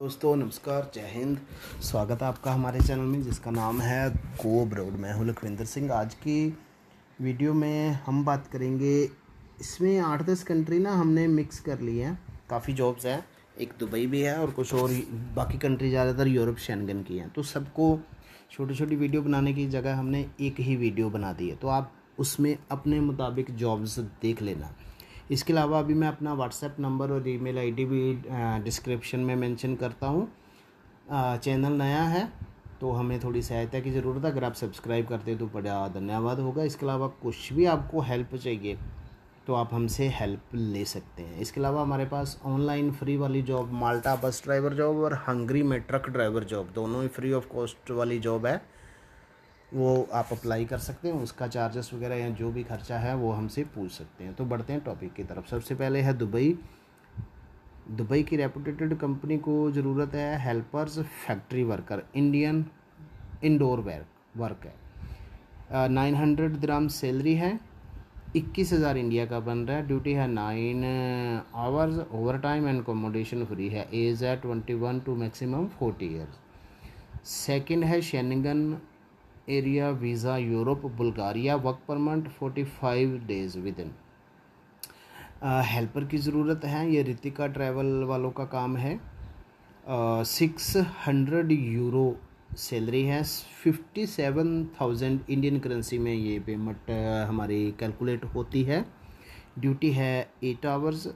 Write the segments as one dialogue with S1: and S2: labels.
S1: दोस्तों नमस्कार, जय हिंद। स्वागत है आपका हमारे चैनल में जिसका नाम है गो अब्रॉड। मैं हूं लखविंदर सिंह। आज की वीडियो में हम बात करेंगे, इसमें 8-10 कंट्री ना हमने मिक्स कर ली हैं। काफ़ी जॉब्स हैं, एक दुबई भी है और कुछ और बाकी कंट्री ज़्यादातर यूरोप शेंगन की हैं। तो सबको छोटी छोटी वीडियो बनाने की जगह हमने एक ही वीडियो बना दी है, तो आप उसमें अपने मुताबिक जॉब्स देख लेना। इसके अलावा अभी मैं अपना व्हाट्सएप नंबर और ईमेल आईडी भी डिस्क्रिप्शन में मेंशन करता हूँ। चैनल नया है तो हमें थोड़ी सहायता की ज़रूरत है, अगर आप सब्सक्राइब करते हैं तो बड़ा धन्यवाद होगा। इसके अलावा कुछ भी आपको हेल्प चाहिए तो आप हमसे हेल्प ले सकते हैं। इसके अलावा हमारे पास ऑनलाइन फ्री वाली जॉब, माल्टा बस ड्राइवर जॉब और हंगरी में ट्रक ड्राइवर जॉब, दोनों ही फ्री ऑफ कॉस्ट वाली जॉब है। वो आप अप्लाई कर सकते हैं। उसका चार्जेस वगैरह या जो भी खर्चा है वो हमसे पूछ सकते हैं। तो बढ़ते हैं टॉपिक की तरफ। सबसे पहले है दुबई की रेपुटेटेड कंपनी को ज़रूरत है helpers factory worker, Indian indoor work है। 900 दिरहम सैलरी है, 21,000 इंडिया का बन रहा है। ड्यूटी है 9 hours, over time and accommodation free है। एज है 21 टू मैक्सिमम 40 ईयर्स। सेकंड है Schengen area visa Europe Bulgaria, work permit 45 days with in. Helper की ज़रूरत है, ये रितिका ट्रैवल वालों का काम है। 600 यूरो सैलरी है, 57,000 इंडियन करेंसी में ये पेमेंट हमारी कैलकुलेट होती है। ड्यूटी है 8 hours,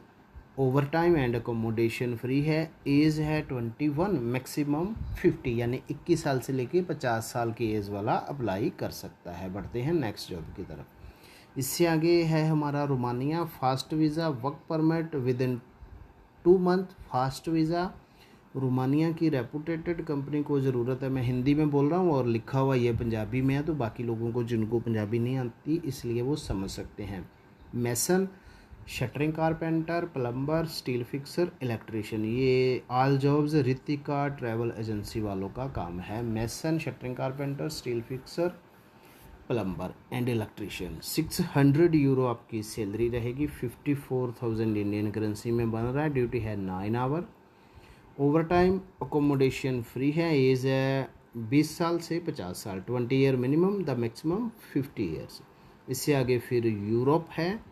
S1: over time and accommodation free है। एज है 21, मैक्सिमम 50, यानी 21 साल से लेके 50 साल की एज वाला अप्लाई कर सकता है। बढ़ते हैं नेक्स्ट जॉब की तरफ। इससे आगे है हमारा Romania, fast visa, work permit with in 2 month, fast visa. Romania की रेपुटेटेड कंपनी को ज़रूरत है। मैं हिंदी में बोल रहा हूँ और लिखा हुआ ये पंजाबी में है, तो बाकी लोगों को जिनको पंजाबी नहीं आती इसलिए वो समझ सकते हैं। Mason, shuttering carpenter, plumber, steel fixer, electrician, ये all jobs Ritika travel agency वालों का काम है। Mason, shuttering carpenter, steel fixer, plumber and electrician. 600 euro आपकी सैलरी रहेगी, 54,000 इंडियन करेंसी में बन रहा है। ड्यूटी है 9 hour, over time, accommodation free है। एज है 20 साल से 50 साल, 20 year minimum, the maximum 50 years. इससे आगे फिर यूरोप है।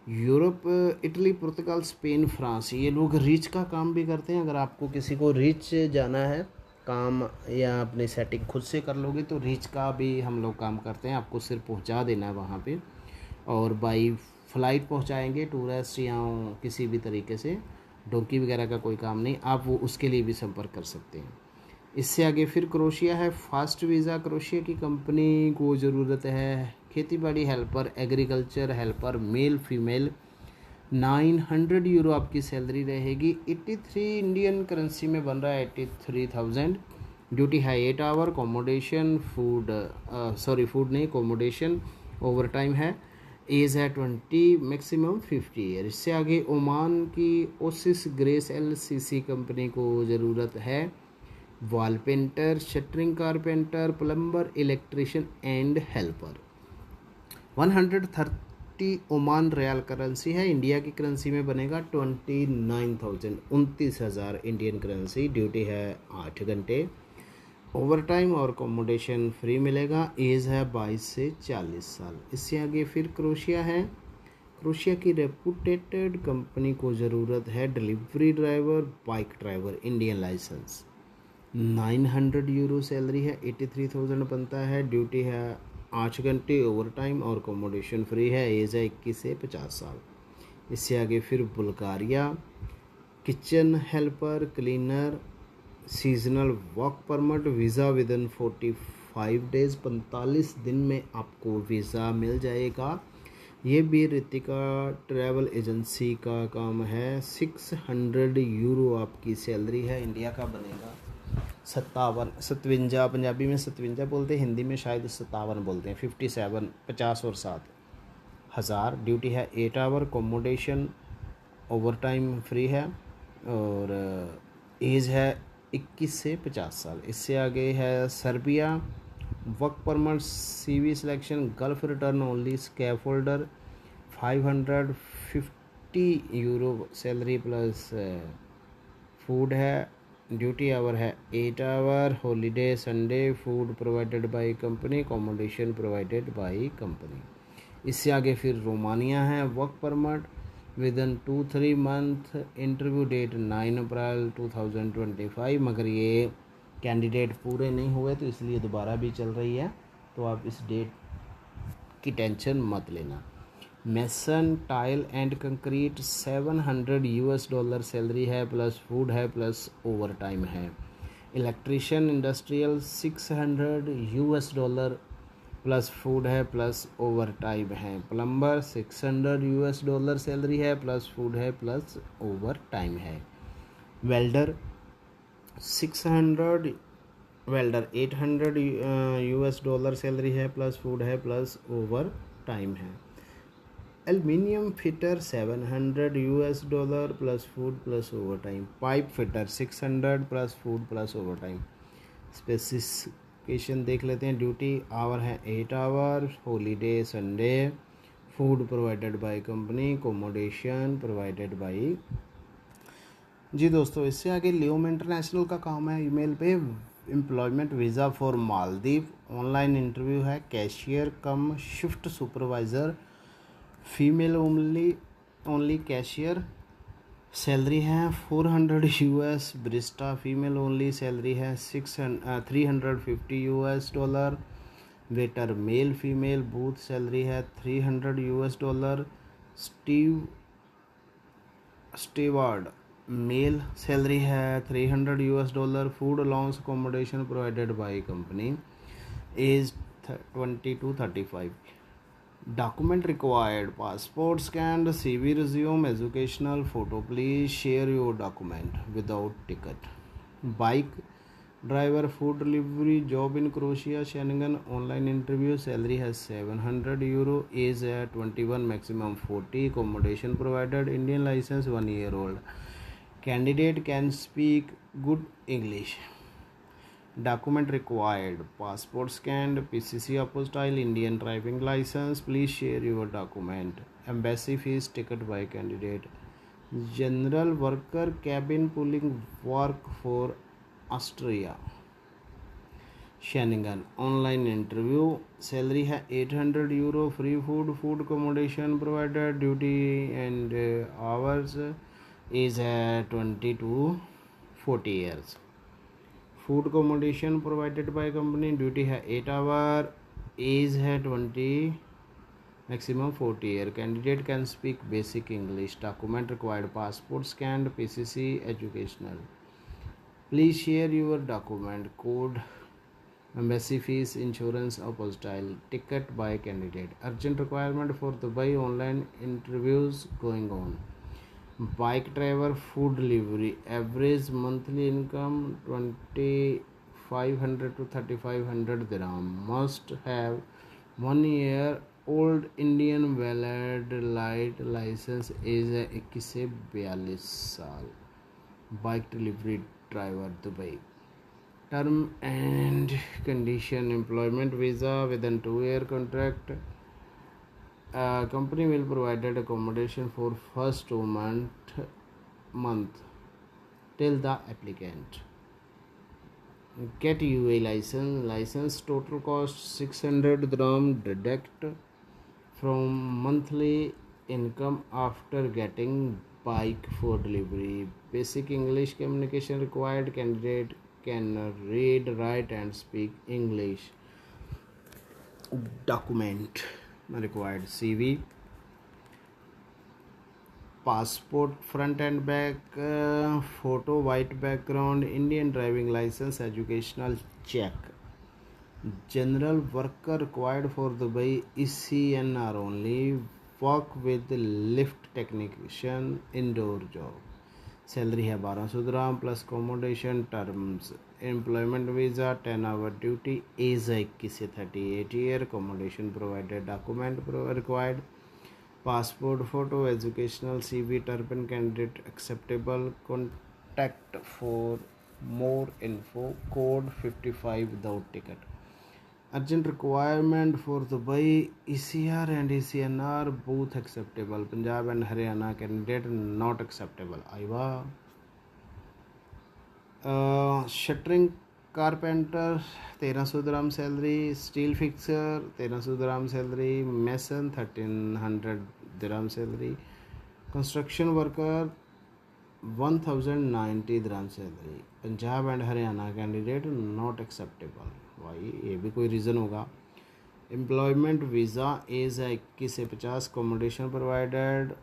S1: Europe, Italy, Portugal, Spain, France, ये लोग रीच का काम भी करते हैं। अगर आपको किसी को रीच जाना है काम या अपनी सेटिंग खुद से कर लोगे तो रीच का भी हम लोग काम करते हैं। आपको सिर्फ पहुंचा देना है वहाँ पे, और बाई फ्लाइट पहुंचाएंगे टूरिस्ट या किसी भी तरीके से। डोंकी वगैरह का कोई काम नहीं, आप वो उसके लिए भी संपर्क कर सकते हैं। इससे आगे फिर क्रोशिया है, फास्ट वीज़ा, क्रोशिया की कंपनी को ज़रूरत है खेती बाड़ी helper, agriculture helper, male female. 900 euro आपकी सैलरी रहेगी, 83 इंडियन करेंसी में बन रहा है, 83,000। ड्यूटी है 8 आवर, अकोमोडेशन फूड फूड नहीं, अकोमोडेशन, ओवर टाइम है। एज है 20, मैक्सिमम 50 ईयर। इससे आगे ओमान की ओसिस ग्रेस LCC कंपनी को ज़रूरत है wall painter, shuttering carpenter, plumber, electrician and helper. 130 Oman rial currency है, इंडिया की करेंसी में बनेगा 29,000, 29,000 इंडियन करेंसी। ड्यूटी है 8 घंटे, ओवर टाइम और अकोमोडेशन फ्री मिलेगा। एज है 22 से 40 साल। इससे आगे फिर क्रोशिया है। क्रोशिया की रेपुटेटेड कंपनी को ज़रूरत है delivery driver, bike driver, Indian license. 900 euro salary है, 83,000 बनता है। ड्यूटी है 8 घंटे, ओवर टाइम और अकोमोडेशन फ्री है। एज है 21 से 50 साल। इससे आगे फिर Bulgaria, kitchen helper, cleaner, seasonal, work permit, visa within 45 days, 45 दिन में आपको वीज़ा मिल जाएगा। ये भी रितिका ट्रैवल एजेंसी का काम है। 600 यूरो आपकी सैलरी है, इंडिया का बनेगा 57 पंजाबी में 57 बोलते हैं, हिंदी में शायद 57 बोलते हैं। 57, 50 और 7 हज़ार। ड्यूटी है 8 hour, accommodation, overtime free है, और एज है 21 से 50 साल। इससे आगे है Serbia, work permit, CV selection, Gulf return only, scaffolder, 550 euro salary plus food है। ड्यूटी आवर है 8 hour, holiday Sunday, food provided by company, accommodation provided by company. इससे आगे फिर रोमानिया है, work permit within 2-3 month, interview date 9 April 2025, मगर ये candidate पूरे नहीं हुए तो इसलिए दोबारा भी चल रही है, तो आप इस डेट की टेंशन मत लेना। Mason tile and concrete $700 salary है, प्लस फूड है, प्लस ओवर टाइम है। इलेक्ट्रिशियन इंडस्ट्रियल $600 प्लस फूड है, प्लस ओवर टाइम है। प्लम्बर $600 सैलरी है, प्लस फूड है, प्लस ओवर टाइम है। वेल्डर 600 वेल्डर $800 सैलरी है, प्लस फूड है, प्लस ओवर टाइम है। Aluminium fitter $700 plus food plus over time. Pipe fitter 600 plus food plus over time. Specification देख लेते हैं। ड्यूटी आवर है 8 hour, holiday Sunday, food provided by company, accommodation provided by. जी दोस्तों, इससे आगे लियोम इंटरनेशनल का काम है ईमेल पे। Employment visa for Maldives, online interview है, cashier cum shift supervisor, female only cashier, salary है $400, ब्रिस्टा फीमेल ओनली, सैलरी है $350, waiter male female both, salary है $300, स्टीवार्ड मेल, सैलरी है $300, food allowance accommodation provided by company, age 20 to 35। Document required passport scanned, CV resume, educational photo, please share your document without ticket. Bike driver, food delivery, job in crochet Schengen, online interview, salary है €700, age है 21, maximum 40, accommodation provided, Indian license 1 year old, candidate can speak good English. Document required passport scanned, PCC apostille, Indian driving license, please share your document. Embassy fees ticket by candidate. General worker, cabin pulling work for Austria Schengen, online interview, salary है €800, free food accommodation provided, duty and hours, age है 20 to 40 years, food accommodation provided by company, duty है 8 hour, age है 20, maximum 40 year, candidate can speak basic English. Document required passport scanned, PCC educational, please share your document. Code embassy fees, insurance apostille, ticket by candidate. Urgent requirement for Dubai, online interviews going on. Bike driver, food delivery, average monthly income 2500 to 3500 dirham, must have 1 year old Indian valid light license, age है 21 से 42 साल। Bike delivery driver Dubai. Term and condition, employment visa with in 2 year contract, company will provided accommodation for first 2 month till the applicant get UA license, total cost 600 dirham, deduct from monthly income after getting bike for delivery. Basic English communication required, candidate can read, write and speak English. Document required CV, passport front and back, photo, white background, Indian driving license, educational check. General worker required for Dubai, ECNR only, work with lift technician, indoor job, salary है 1200 dirham plus accommodation. Terms, employment visa 10 hour duty, age है 21 से 38 year, accommodation provided, document required passport photo, educational CV, term and candidate acceptable. Contact for more info, code 55 without ticket. Urgent requirement for Dubai, ECR and ECNR both acceptable, Punjab and Haryana candidate not acceptable. आइवा shuttering carpenter 1300 dirham salary, steel fixer 1300 dirham salary, mason 1300 dirham salary, construction worker 1090 dirham salary. Punjab and Haryana candidate not acceptable. भाई ये भी कोई reason होगा। Employment visa as है 21 से 50, accommodation provided,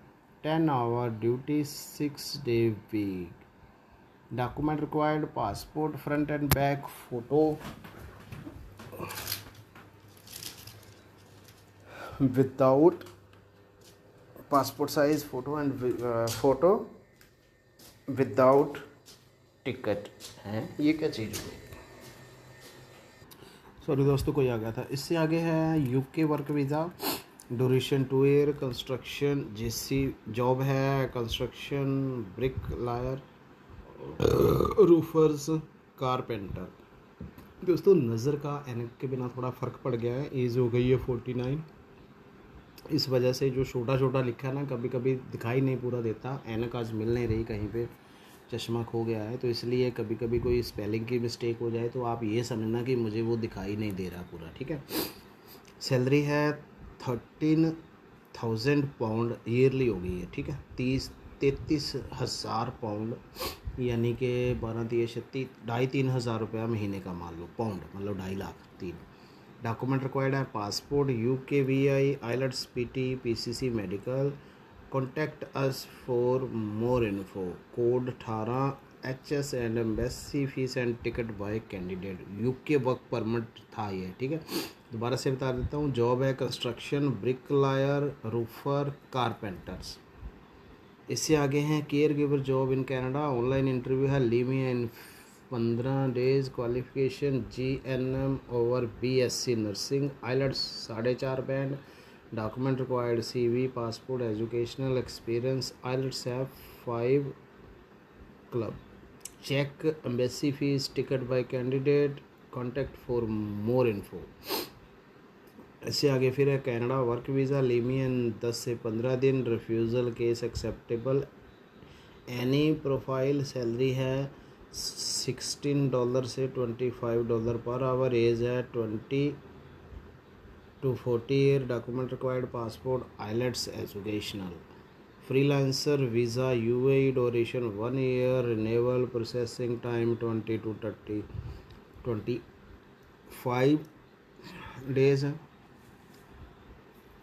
S1: 10 hour duty, 6 day week. Document required, passport front and back photo without passport size photo and photo without ticket है। ये क्या चीज़ हुई? सॉरी दोस्तों, कोई आ गया था। इससे आगे है UK work visa, duration 2 year, construction GC job है, construction brick lawyer, roofers, carpenter. दोस्तों नज़र का एनक के बिना थोड़ा फ़र्क पड़ गया है, एज हो गई है 49। इस वजह से जो छोटा छोटा लिखा है ना, कभी कभी दिखाई नहीं पूरा देता। एनक आज मिल नहीं रही, कहीं पे चश्मा खो गया है, तो इसलिए कभी कभी कोई स्पेलिंग की मिस्टेक हो जाए तो आप ये समझना कि मुझे वो दिखाई नहीं दे रहा पूरा, ठीक है। सैलरी है 13,000 पाउंड ईयरली हो गई है, ठीक है। 33,000 पाउंड यानी कि 12 3 हज़ार रुपया महीने का मान लो, पाउंड मतलब 2.5 लाख। डॉक्यूमेंट रिक्वायर्ड है, passport, UK VI, IELTS, PT, PCC medical. Contact us for more info. Code 18 HS and embassy fees and ticket by candidate. UK work permit था ये, ठीक है। दोबारा से बता देता हूँ। जॉब है कंस्ट्रक्शन ब्रिकलायर, रूफर, कारपेंटर्स। इससे आगे हैं caregiver job in Canada, online interview है, leave in 15 days, qualification GNM over BSc nursing, IELTS 4.5 band. Document required CV, passport, educational experience, IELTS है 5 club. Check embassy fees, ticket by candidate. Contact for more info. इससे आगे फिर है Canada work visa, लिमियन 10 से 15 दिन, refusal case acceptable, any profile. Salary है $16 से $25 per hour, age है 20 to 40 year. Document required, passport, IELTS, educational. Freelancer visa UAE, duration 1 year, renewal, processing time 20 to 25 days है।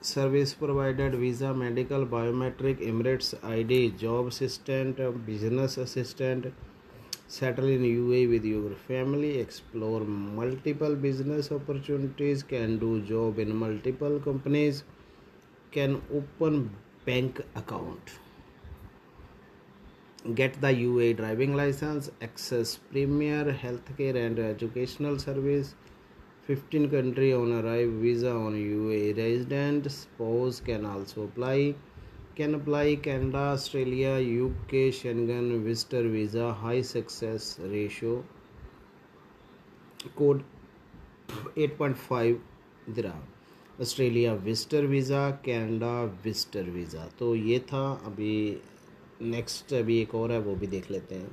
S1: Service provided, visa, medical, biometric, Emirates ID, job assistant, business assistant. Settle in UAE with your family, explore multiple business opportunities, can do job in multiple companies, can open bank account, get the UAE driving license, access premier healthcare and educational service. 15 country on arrive, visa on UAE resident, spouse can also apply, can apply Canada, Australia, UK, Schengen, visitor visa, high success ratio, code 8.5 dirham। Australia visitor visa, Canada visitor visa. तो ये था। अभी next अभी एक और है, वो भी देख लेते हैं।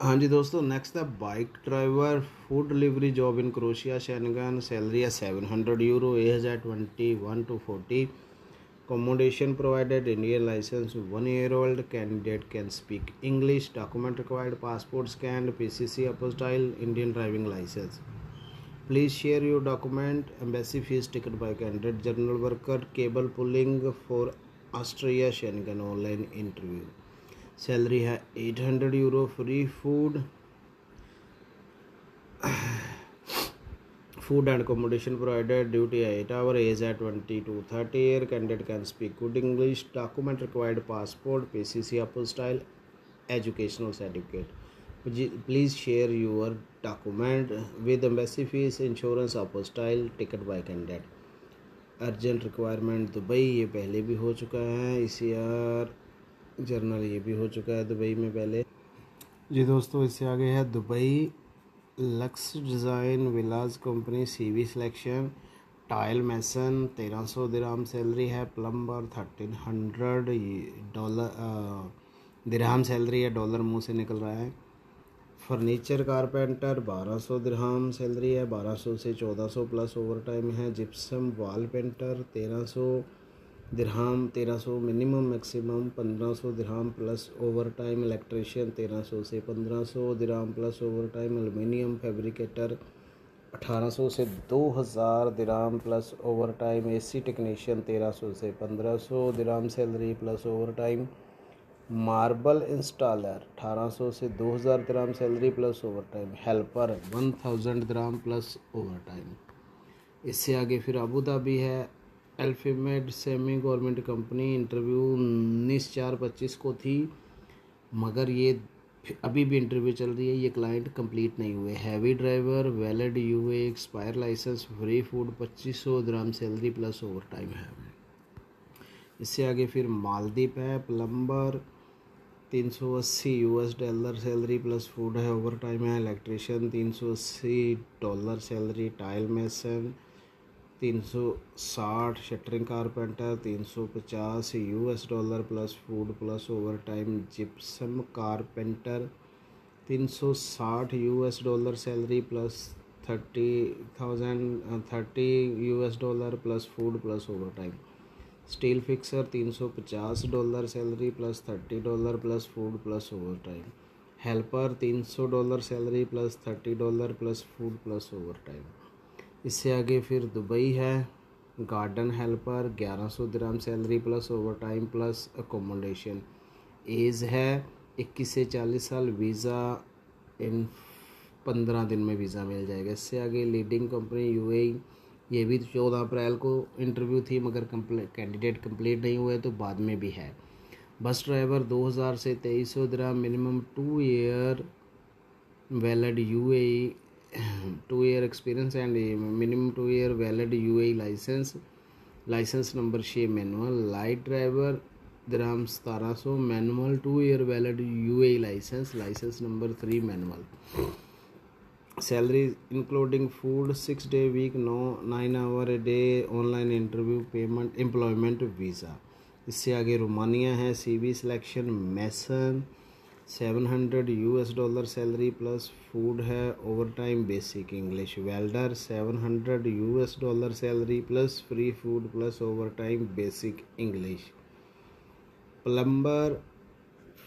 S1: हाँ जी दोस्तों, नेक्स्ट है bike driver, food delivery job in crochet, Schengen. Salary है €700, एज है 21 to 40। Accommodation provided, Indian license 1 year old, candidate can speak English. Document required, passport scanned, PCC apostille, Indian driving license. Please share your document. Embassy fees, ticket by candidate, general worker, cable pulling for Australia, Schengen, online interview. Salary है €800, free food, food and accommodation provided, duty है 8 hour, age है 20 to 30 year, candidate can speak good English. Document required, passport, PCC apostille, educational certificate. Please share your document with embassy fees, insurance apostille, ticket by candidate. Urgent requirement Dubai, ये पहले भी हो चुका है। ECR journal, ये भी हो चुका है दुबई में पहले। जी दोस्तों, इससे आगे है Dubai Lux design villas company, CV selection, tile mason, 1300 dirham salary है। प्लम्बर $1300 दिरहम सैलरी है। डॉलर मुंह से निकल रहा है। फर्नीचर कारपेंटर 1200 दिरहम सैलरी है, 1200 से 1400 प्लस ओवर टाइम है। Gypsum wall painter 1300 dirham, 1300 minimum maximum, 1500 dirham plus over time. Electrician 1300 से 1500 dirham plus over time. Aluminium fabricator 1800 से 2000 dirham plus over time. AC technician 1300 से 1500 dirham salary plus over time. Marble installer 1800 से 2000 dirham salary plus over time. Helper 1000 dirham plus over time. इससे आगे फिर Abu Dhabi है। अल्फामेड semi government company, interview 19/4/25 को थी, मगर ये अभी भी इंटरव्यू चल रही है, ये क्लाइंट कंप्लीट नहीं हुए। Heavy driver, valid UAE, expire license, free food, 2500 dirham salary plus over time है। इससे आगे फिर मालदीप है। Plumber 380 US dollar salary plus food है, ओवर टाइम है। Electrician $380 salary. Tile mason 360। Shuttering carpenter 350 US dollar plus food plus over time. Gypsum carpenter 360 US dollar salary plus 30 US dollar plus food plus over time. Steel fixer $350 salary plus $30 plus food plus over time. Helper $300 salary plus $30 plus food plus over time. इससे आगे फिर Dubai है। Garden helper 1100 dirham salary plus over time plus accommodation. Age है 21 से 40 साल। Visa इन 15 दिन में visa मिल जाएगा। इससे आगे लीडिंग कंपनी यूएई, ये भी 14 अप्रैल को इंटरव्यू थी, मगर कैंडिडेट कंप्लीट नहीं हुए तो बाद में भी है। बस ड्राइवर 2000 से 2300 dirham, minimum 2 year valid UAE 2 year experience and minimum 2 year valid UAE license number 6 manual. Light driver dirham 1700, manual 2 year valid UAE license number 3 manual. Salary including food 6 day week 9 hour a day. Online interview, payment, employment, visa. इससे आगे Romania है। CV selection mason 700 US dollar salary plus food है, over time, basic English. Welder 700 US dollar salary plus free food plus over time, basic English. Plumber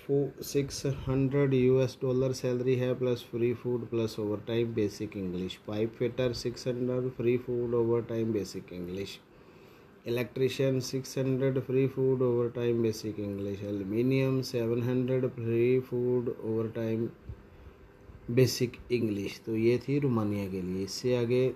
S1: 600 US dollar salary है plus free food plus over time, basic English. Pipe fitter 600 free food over time, basic English. Electrician 600 free food over time, basic English. Aluminium 700 free food over time, basic English. तो ये थी Romania के लिए। इससे आगे